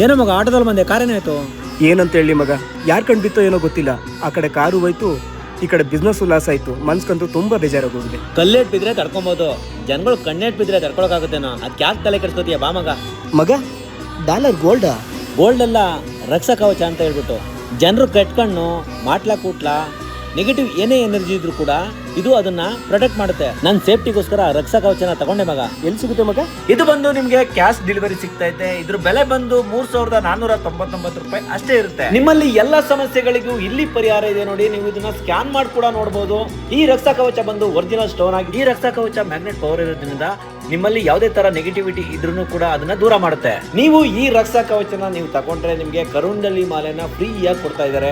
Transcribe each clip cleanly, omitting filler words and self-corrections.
ಏನೋ ಮಗ ಆಟೋದಲ್ಲಿ ಬಂದೆ, ಕಾರೇನಾಯ್ತು? ಏನಂತ ಹೇಳಿ ಮಗ, ಯಾರ್ ಕಣ್ ಬಿತ್ತೋ ಏನೋ ಗೊತ್ತಿಲ್ಲ. ಆ ಕಡೆ ಕಾರು ಹೋಯ್ತು, ಈ ಕಡೆ ಬಿಸ್ನೆಸ್ ಲಾಸ್ ಆಯ್ತು. ಮನ್ಸ್ಕಂತೂ ತುಂಬಾ ಬೇಜಾರಾಗೋಗಿದೆ. ಕಲ್ಲೇಟ್ ಬಿದ್ರೆ ತಡ್ಕೊಬೋದು, ಜನಗಳು ಕಣ್ಣೇಟ್ ಬಿದ್ರೆ ತಡ್ಕೊಳಕಾಗುತ್ತೇನೋ? ಅದಕ್ಕೆ ಯಾಕೆ ತಲೆ ಕೆಡ್ಸ್ಕೊತೀಯ? ಬಾ ಮಗ. ಮಗ ಡಾಲರ್ ಗೋಲ್ಡಾ? ಗೋಲ್ಡ್ ಅಲ್ಲ, ರಕ್ಷಾ ಕವಚ ಅಂತ ಹೇಳ್ಬಿಟ್ಟು. ಜನರು ಕೆಟ್ಕಣ್ಣು, ಮಾಟ್ಲಾ ಕೂಟ್ಲಾ, ನೆಗೆಟಿವ್ ಏನೇ ಎನರ್ಜಿ ಇದ್ರು ಕೂಡ ಇದು ಅದನ್ನ ಪ್ರೊಟೆಕ್ಟ್ ಮಾಡುತ್ತೆ. ನನ್ನ ಸೇಫ್ಟಿಗೋಸ್ಕರ ರಕ್ಷಾ ಕವಚನ ತಗೊಂಡೆ ಮಗ. ಎಲ್ಲಿ ಸಿಗುತ್ತೆ ಮಗ? ಇದು ಬಂದು ನಿಮ್ಗೆ ಕ್ಯಾಶ್ ಡೆಲಿವರಿ ಸಿಗ್ತಾ ಇದೆ. ಇದ್ರ ಬೆಲೆ ಬಂದು 3499 ರೂಪಾಯಿ ಅಷ್ಟೇ ಇರುತ್ತೆ. ನಿಮ್ಮಲ್ಲಿ ಎಲ್ಲ ಸಮಸ್ಯೆಗಳಿಗೂ ಇಲ್ಲಿ ಪರಿಹಾರ ಇದೆ ನೋಡಿ. ನೀವು ಇದನ್ನ ಸ್ಕ್ಯಾನ್ ಮಾಡಿ ಕೂಡ ನೋಡಬಹುದು. ಈ ರಕ್ಷಾ ಕವಚ ಬಂದು ಒರಿಜಿನಲ್ ಸ್ಟೋನ್ ಆಗಿ, ಈ ರಕ್ಷಾ ಕವಚ ಮ್ಯಾಗ್ನೆಟ್ ಪವರ್ ಇರೋದ್ರಿಂದ ನಿಮ್ಮಲ್ಲಿ ಯಾವುದೇ ತರ ನೆಗೆಟಿವಿಟಿ ಇದ್ರೂ ಕೂಡ ಅದನ್ನ ದೂರ ಮಾಡುತ್ತೆ. ನೀವು ಈ ರಕ್ಷಾ ಕವಚನ ನೀವು ತಗೊಂಡ್ರೆ ನಿಮ್ಗೆ ಕರುಂಡಲಿ ಮಾಲೆನ ಫ್ರೀ ಆಗಿ ಕೊಡ್ತಾ ಇದ್ದಾರೆ.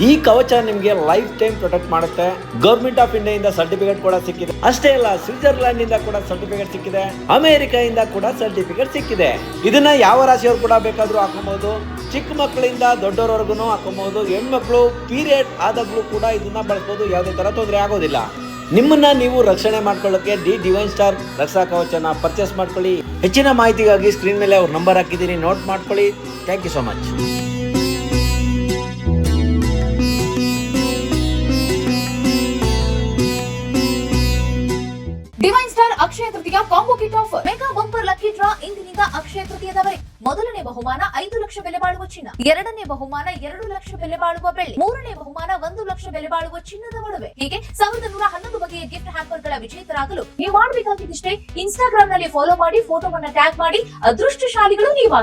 ಈ ಕವಚ ನಿಮ್ಗೆ ಲೈಫ್ ಟೈಮ್ ಪ್ರೊಟೆಕ್ಟ್ ಮಾಡುತ್ತೆ. ಗವರ್ಮೆಂಟ್ ಆಫ್ ಇಂಡಿಯಾ ಇಂದ ಸರ್ಟಿಫಿಕೇಟ್ ಕೂಡ ಸಿಕ್ಕಿದೆ. ಅಷ್ಟೇ ಅಲ್ಲ, ಸ್ವಿಟ್ಜರ್ಲ್ಯಾಂಡ್ ಇಂದ ಕೂಡ ಸರ್ಟಿಫಿಕೇಟ್ ಸಿಕ್ಕಿದೆ, ಅಮೆರಿಕ ಇಂದ ಕೂಡ ಸರ್ಟಿಫಿಕೇಟ್ ಸಿಕ್ಕಿದೆ. ಇದನ್ನ ಯಾವ ರಾಶಿಯವರು ಕೂಡ ಬೇಕಾದ್ರೂ ಹಾಕೊಬಹುದು. ಚಿಕ್ಕ ಮಕ್ಕಳಿಂದ ದೊಡ್ಡವರವರೆಗೂ ಹಾಕೊಬಹುದು. ಹೆಣ್ಮಕ್ಳು ಪೀರಿಯಡ್ ಆದಾಗ್ಲೂ ಕೂಡ ಇದನ್ನ ಬಳಸಬಹುದು. ಯಾವುದೇ ತರ ತೊಂದರೆ ಆಗೋದಿಲ್ಲ. ನಿಮ್ಮನ್ನ ನೀವು ರಕ್ಷಣೆ ಮಾಡ್ಕೊಳ್ಳೋಕೆ ಡಿವೈನ್ ಸ್ಟಾರ್ ರಕ್ಷಾ ಕವಚನ ಪರ್ಚೇಸ್ ಮಾಡ್ಕೊಳ್ಳಿ. ಹೆಚ್ಚಿನ ಮಾಹಿತಿಗಾಗಿ ಸ್ಕ್ರೀನ್ ಮೇಲೆ ಅವ್ರ ನಂಬರ್ ಹಾಕಿದ್ದೀನಿ, ನೋಟ್ ಮಾಡ್ಕೊಳ್ಳಿ. Thank you so much. Divine star Akshaya Tritiya combo kit offer. Mega bumper lucky draw ಇಂದಿನಿಂದ ಅಕ್ಷಯ ತೃತೀಯದವರೆಗೆ. ಮೊದಲನೇ ಬಹುಮಾನ 5 ಲಕ್ಷ ಬೆಲೆ ಬಾಳುವ ಚಿನ್ನ, ಎರಡನೇ ಬಹುಮಾನ 2 ಲಕ್ಷ ಬೆಲೆ ಬಾಳುವ ಬೆಳ್ಳಿ, ಮೂರನೇ ಬಹುಮಾನ 1 ಲಕ್ಷ ಬೆಲೆ ಬಾಳುವ ಚಿನ್ನದ ಒಡವೆ. ಹೀಗೆ 1111 ಬಗೆಯ ಗಿಫ್ಟ್ ಹ್ಯಾಂಪರ್ ಗಳ ವಿಜೇತರಾಗಲು ನೀವು ಮಾಡಬೇಕಾಗಿದ್ದಷ್ಟೇ ಇನ್ಸ್ಟಾಗ್ರಾಮ್ ನಲ್ಲಿ ಫಾಲೋ ಮಾಡಿ, ಫೋಟೋವನ್ನ ಟ್ಯಾಗ್ ಮಾಡಿ, ಅದೃಷ್ಟಶಾಲಿಗಳು ನೀವಾಗಿ.